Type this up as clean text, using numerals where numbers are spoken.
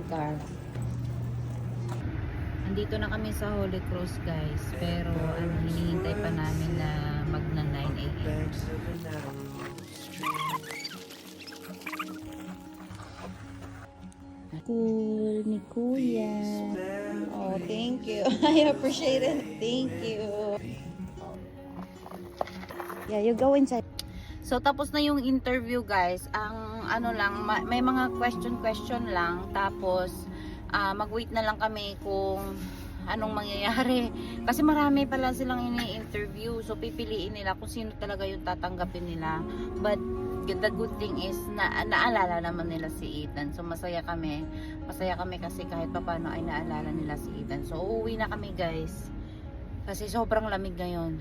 car. Andito na kami sa Holy Cross guys, pero hinihintay pa namin na magna 9 AM. Cool ni Kuya. Oh, thank you. I appreciate it. Thank you. Yeah, you go inside. So, tapos na yung interview guys. Ang ano lang, may mga question lang. Tapos, mag-wait na lang kami kung anong mangyayari. Kasi marami pala silang ini-interview. So, pipiliin nila kung sino talaga yung tatanggapin nila. But, the good thing is, naalala naman nila si Ethan. So, masaya kami. Masaya kami kasi kahit paano ay naalala nila si Ethan. So, uuwi na kami guys. Kasi sobrang lamig ngayon.